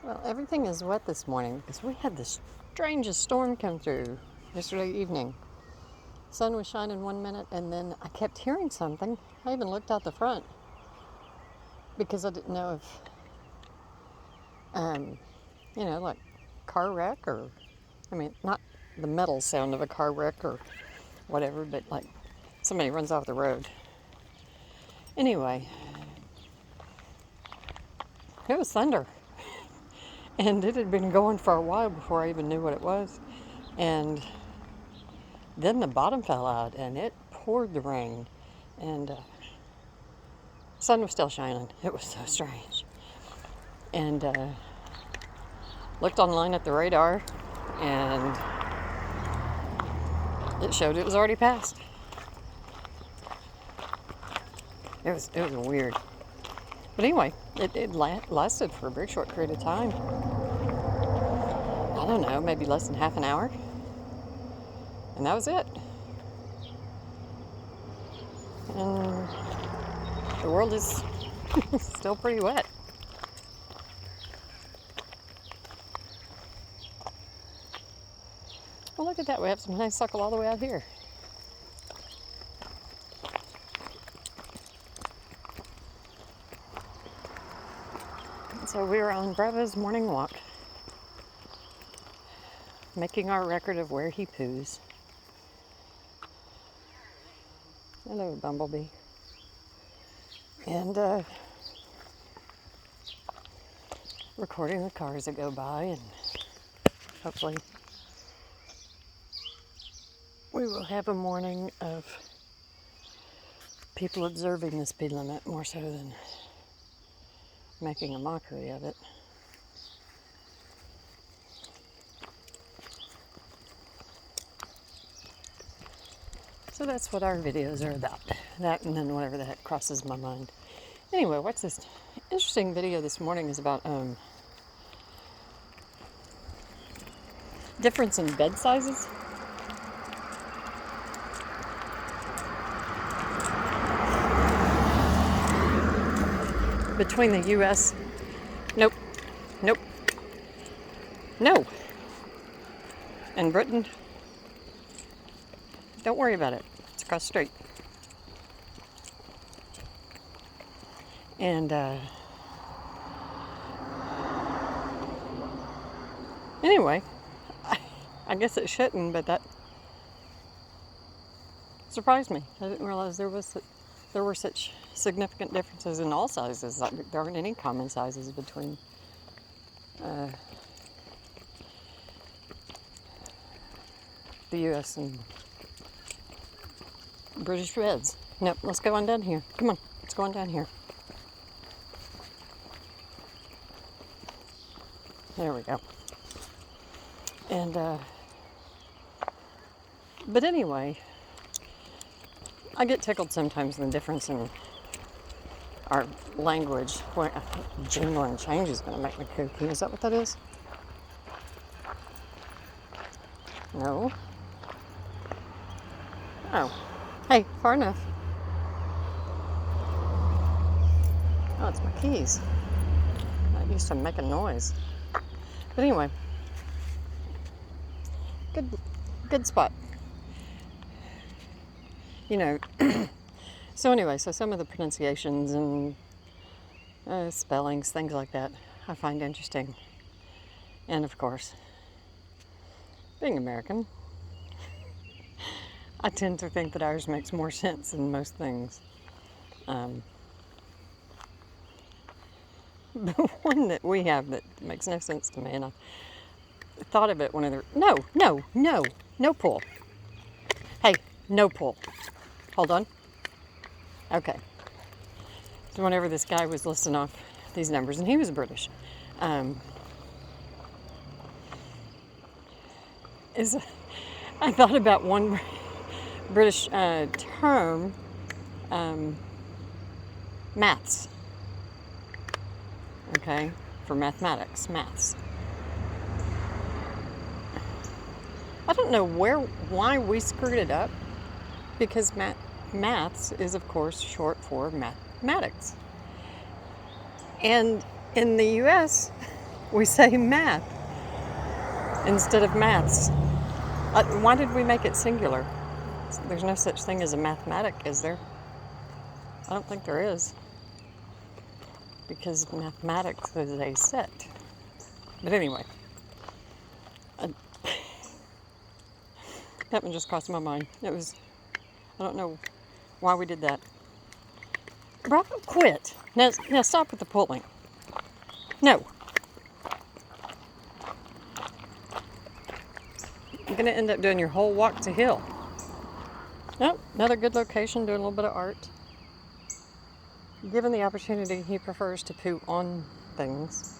Well, everything is wet this morning because we had the strangest storm come through yesterday evening. Sun was shining 1 minute and then I kept hearing something. I even looked out the front because I didn't know if, like car wreck or, not the metal sound of a car wreck or whatever, but like somebody runs off the road. Anyway, it was thunder. And it had been going for a while before I even knew what it was. And then the bottom fell out and it poured the rain. And sun was still shining. It was so strange. And looked online at the radar and it showed it was already passed. It was weird. But anyway, it lasted for a very short period of time. I don't know, maybe less than half an hour. And that was it. And the world is still pretty wet. Well, look at that. We have some honeysuckle all the way out here. So we're on Bravo's morning walk, making our record of where he poos. Hello, Bumblebee. And recording the cars that go by, and hopefully we will have a morning of people observing the speed limit more so than making a mockery of it. So that's what our videos are about. That and then whatever the heck crosses my mind. Anyway, what's this interesting video this morning is about difference in bed sizes. Between the U.S. Nope. No. And Britain. Don't worry about it. It's across the street. And anyway, I guess it shouldn't, but that surprised me. I didn't realize there were such significant differences in all sizes. Like, there aren't any common sizes between the U.S. and British beds. Nope, let's go on down here. Come on, let's go on down here. There we go. And, but anyway, I get tickled sometimes in the difference in our language. Where genuine change is going to make me kooky. Is that what that is? No. Oh. Hey, far enough. Oh, it's my keys. That used to make a noise. But anyway, good spot. So anyway, so some of the pronunciations and spellings, things like that, I find interesting. And of course, being American, I tend to think that ours makes more sense than most things. The one that we have that makes no sense to me, and I thought of it whenever. No pull. Hey, no pull. Hold on. Okay. So whenever this guy was listing off these numbers, and he was British, I thought about one British term, maths. Okay, for mathematics, maths. I don't know why we screwed it up, because maths is, of course, short for mathematics. And in the U.S., We say math instead of maths. Why did we make it singular? There's no such thing as a mathematic, is there? I don't think there is. Because mathematics is a set. But anyway, that one just crossed my mind. I don't know why we did that. Bravo, quit. Now stop with the pulling. No. You're going to end up doing your whole walk to hill. Oh, another good location, doing a little bit of art. Given the opportunity, he prefers to poo on things.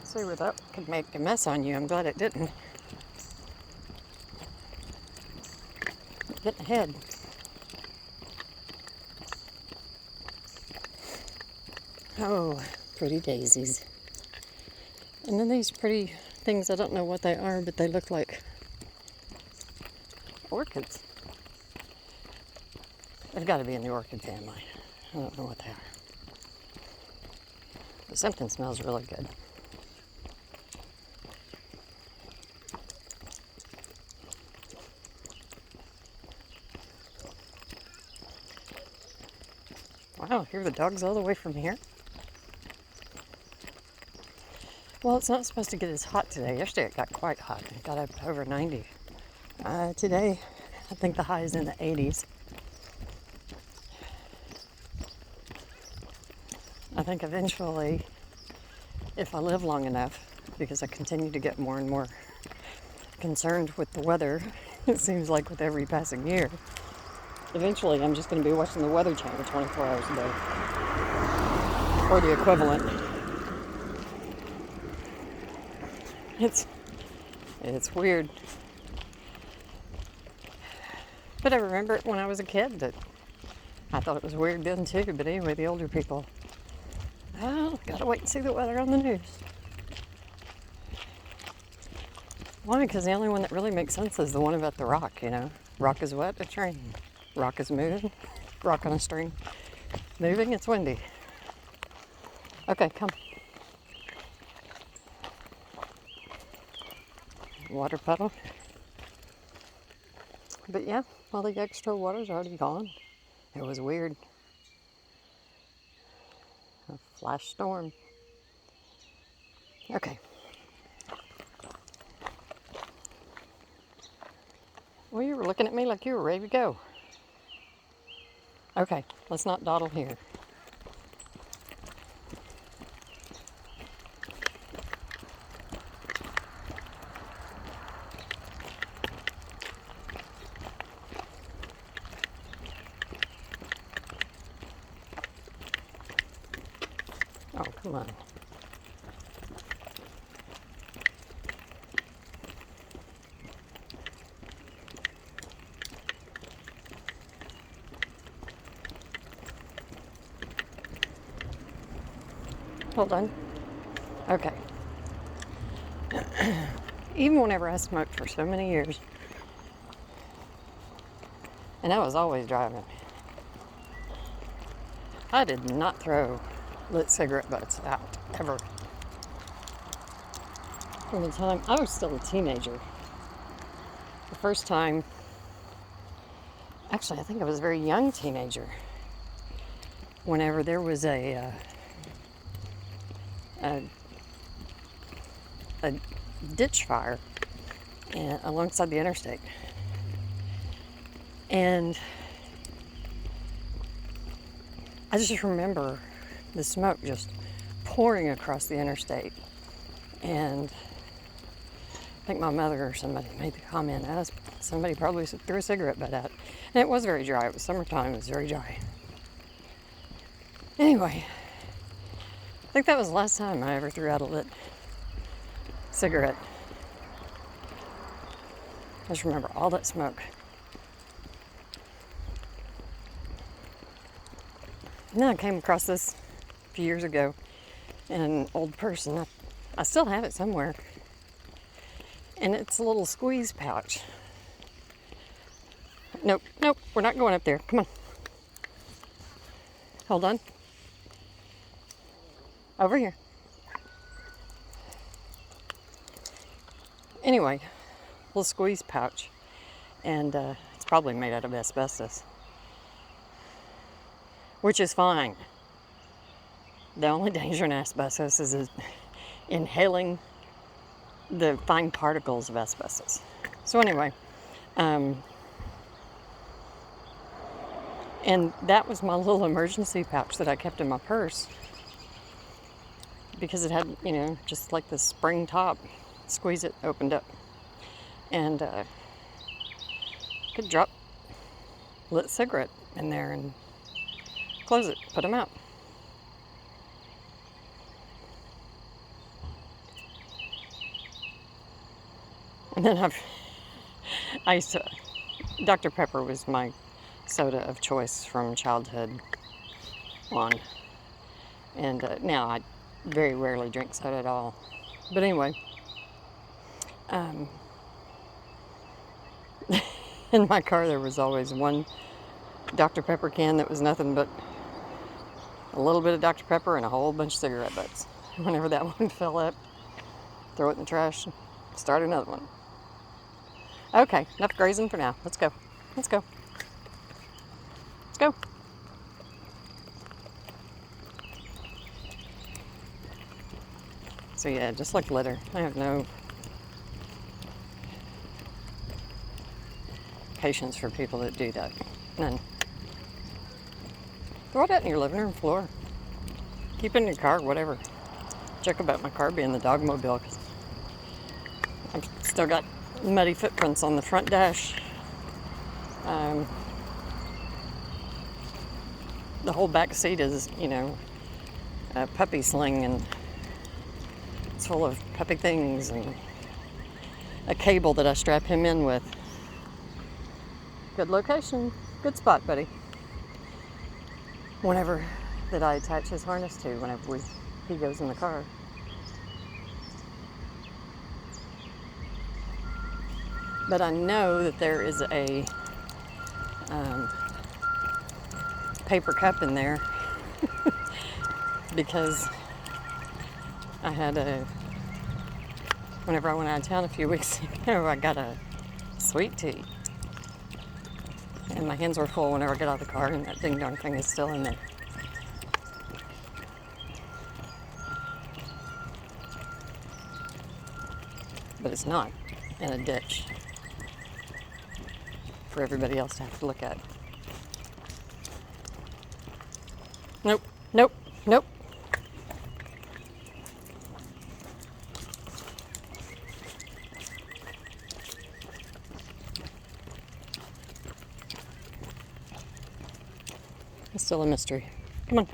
See where that could make a mess on you. I'm glad it didn't. Getting ahead. Oh, pretty daisies. And then these pretty things, I don't know what they are, but they look like orchids. They've got to be in the orchid family. I don't know what they are. But something smells really good. Wow, hear the dogs all the way from here? Well, it's not supposed to get as hot today. Yesterday it got quite hot. It got up to over 90. Today, I think the high is in the 80s. I think eventually, if I live long enough, because I continue to get more and more concerned with the weather, it seems like with every passing year, eventually I'm just going to be watching the Weather Channel 24 hours a day. Or the equivalent. It's weird. But I remember it when I was a kid that I thought it was weird then too. But anyway, the older people, oh, gotta wait and see the weather on the news. Why? Because the only one that really makes sense is the one about the rock, you know. Rock is what? A train. Rock is moving. Rock on a string. Moving, it's windy. Okay, come. Water puddle. But yeah, all the extra water's already gone. It was weird. A flash storm. Okay. Well, you were looking at me like you were ready to go. Okay, let's not dawdle here. Oh, come on. Hold on. Okay. Even whenever I smoked for so many years, and I was always driving, I did not throw lit cigarette butts out, ever. From the time I was still a teenager. The first time, actually I think I was a very young teenager, whenever there was a ditch fire alongside the interstate. And I just remember the smoke just pouring across the interstate. And I think my mother or somebody made the comment, somebody probably threw a cigarette butt out. And it was very dry. It was summertime. It was very dry. Anyway, I think that was the last time I ever threw out a lit cigarette. I just remember all that smoke. And then I came across this a few years ago in an old person. I still have it somewhere. And it's a little squeeze pouch. Nope, we're not going up there. Come on. Hold on. Over here. Anyway, little squeeze pouch. And it's probably made out of asbestos. Which is fine. The only danger in asbestos is inhaling the fine particles of asbestos. So anyway, and that was my little emergency pouch that I kept in my purse because it had, you know, just like this spring top. Squeeze it, opened up, and could drop lit cigarette in there and close it, put them out. And then I used to, Dr. Pepper was my soda of choice from childhood on. And now I very rarely drink soda at all. But anyway, in my car there was always one Dr. Pepper can that was nothing but a little bit of Dr. Pepper and a whole bunch of cigarette butts. Whenever that one fell up, throw it in the trash, start another one. Okay, enough grazing for now. Let's go. Let's go. Let's go. So yeah, just like litter. I have no patience for people that do that. None. Throw it out in your living room floor. Keep it in your car, whatever. Check about my car being the dogmobile, because I've still got muddy footprints on the front dash. The whole back seat is, you know, a puppy sling, and it's full of puppy things, and a cable that I strap him in with. Good location, good spot, buddy. Whenever that I attach his harness to, whenever he goes in the car. But I know that there is a paper cup in there because I had whenever I went out of town a few weeks ago, I got a sweet tea. And my hands were full whenever I got out of the car, and that ding dong thing is still in there. But it's not in a ditch for everybody else to have to look at. Nope, nope, nope. It's still a mystery. Come on.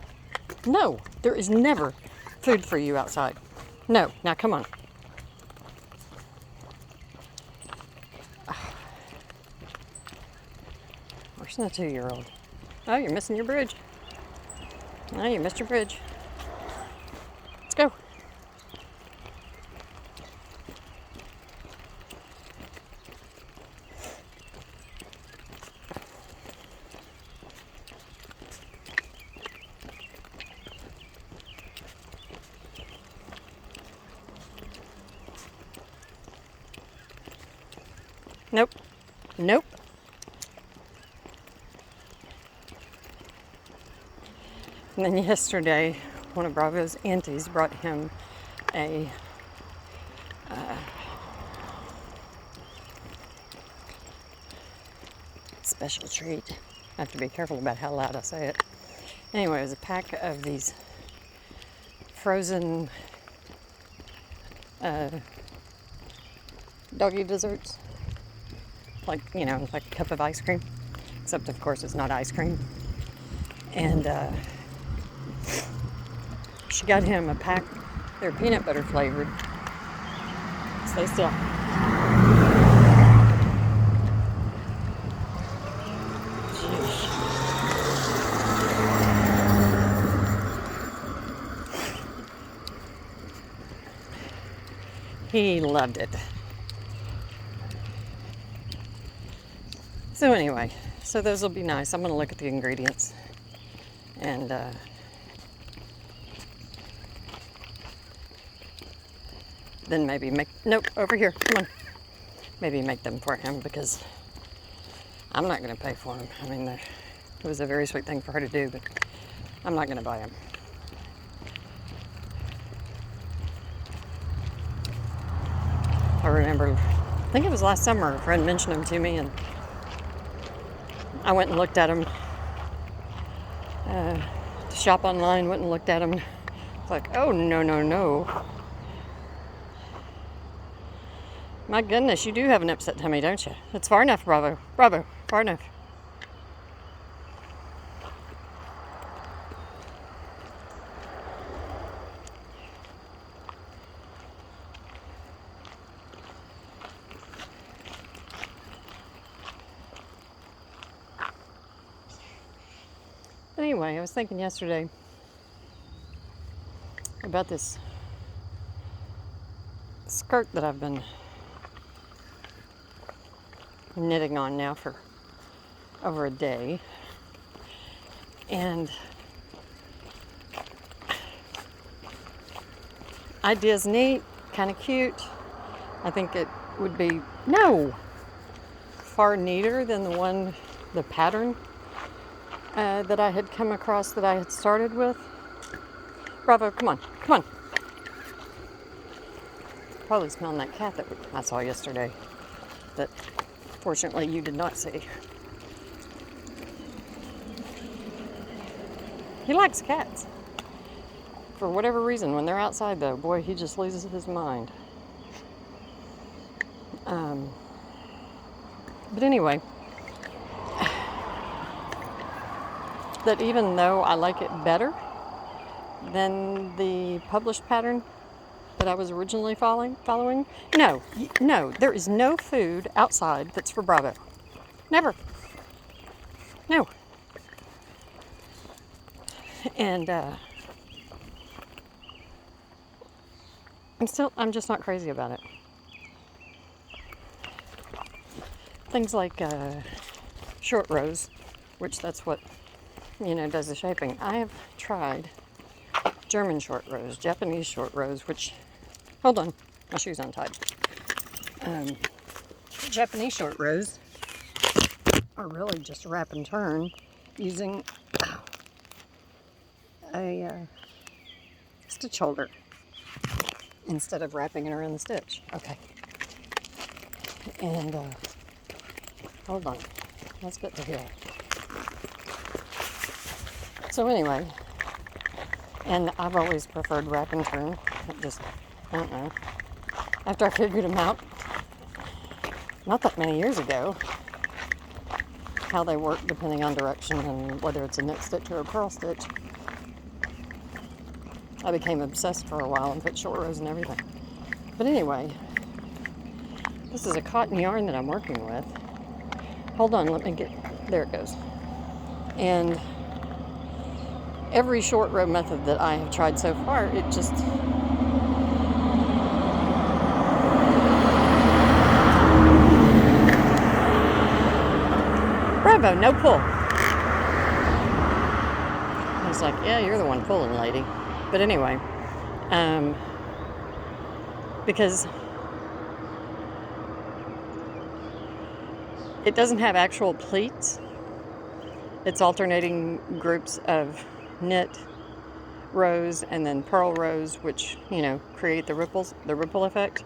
No, there is never food for you outside. No, now come on. Where's the 2-year-old? Oh, you're missing your bridge. Oh, you missed your bridge. Let's go. Nope. Nope. And then yesterday, one of Bravo's aunties brought him a special treat. I have to be careful about how loud I say it. Anyway, it was a pack of these frozen doggy desserts. Like, you know, like a cup of ice cream. Except, of course, it's not ice cream. And she got him a pack. They're peanut butter flavored. Stay still. Jeez. He loved it. So anyway, so those will be nice. I'm going to look at the ingredients And then maybe make, nope, over here, come on. Maybe make them for him because I'm not going to pay for them. I mean, it was a very sweet thing for her to do, but I'm not going to buy them. I remember, I think it was last summer, a friend mentioned them to me, and I went and looked at them. To shop online, went and looked at them. It's like, oh, no, no, no. My goodness, you do have an upset tummy, don't you? It's far enough, Bravo. Bravo, far enough. Anyway, I was thinking yesterday about this skirt that I've been knitting on now for over a day. And idea's neat, kind of cute. I think it would be, far neater than the pattern that I had come across that I had started with. Bravo, come on, come on. Probably smelling that cat that I saw yesterday that fortunately you did not see. He likes cats. For whatever reason, when they're outside though, boy, he just loses his mind. But anyway, that even though I like it better than the published pattern that I was originally following, no, there is no food outside that's for Bravo. Never. No. And I'm just not crazy about it. Things like short rows, which that's what, does the shaping. I have tried German short rows, Japanese short rows, which, hold on, my shoe's untied. Japanese short rows are really just wrap and turn using a stitch holder instead of wrapping it around the stitch. Okay. And hold on, let's get to here. So anyway, and I've always preferred wrap and turn. I don't know. After I figured them out, not that many years ago, how they work depending on direction and whether it's a knit stitch or a purl stitch, I became obsessed for a while and put short rows and everything. But anyway, this is a cotton yarn that I'm working with. Hold on, there it goes. And every short row method that I have tried so far, it just, Bravo, no pull. I was like, yeah, you're the one pulling, lady. But anyway, because it doesn't have actual pleats, it's alternating groups of knit rows and then purl rows, which create the ripple effect,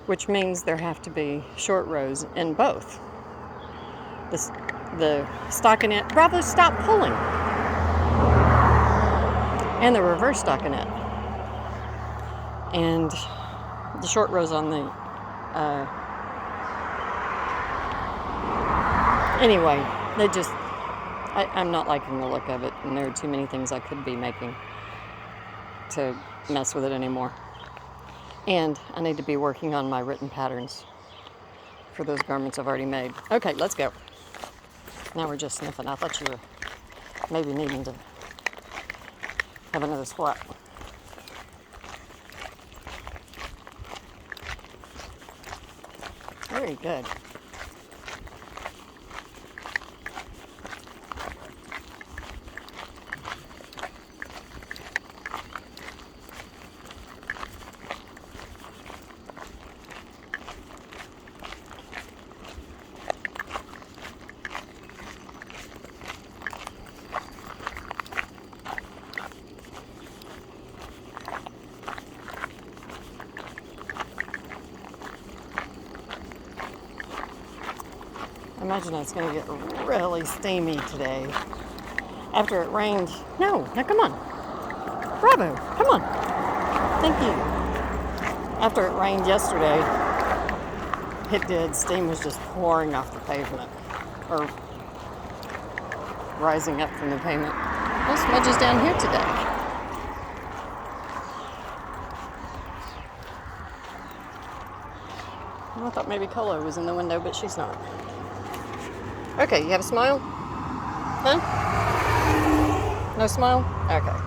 which means there have to be short rows in both the stockinette. Bravo, stop pulling. And the reverse stockinette, and the short rows on the anyway, I'm not liking the look of it, and there are too many things I could be making to mess with it anymore. And I need to be working on my written patterns for those garments I've already made. Okay, let's go. Now we're just sniffing. I thought you were maybe needing to have another squat. Very good. Imagine it's going to get really steamy today. After it rained. No, now come on. Bravo, come on. Thank you. After it rained yesterday, it did. Steam was just pouring off the pavement. Or rising up from the pavement. No smudges down here today. I thought maybe Colo was in the window, but she's not. Okay, you have a smile? Huh? No smile? Okay.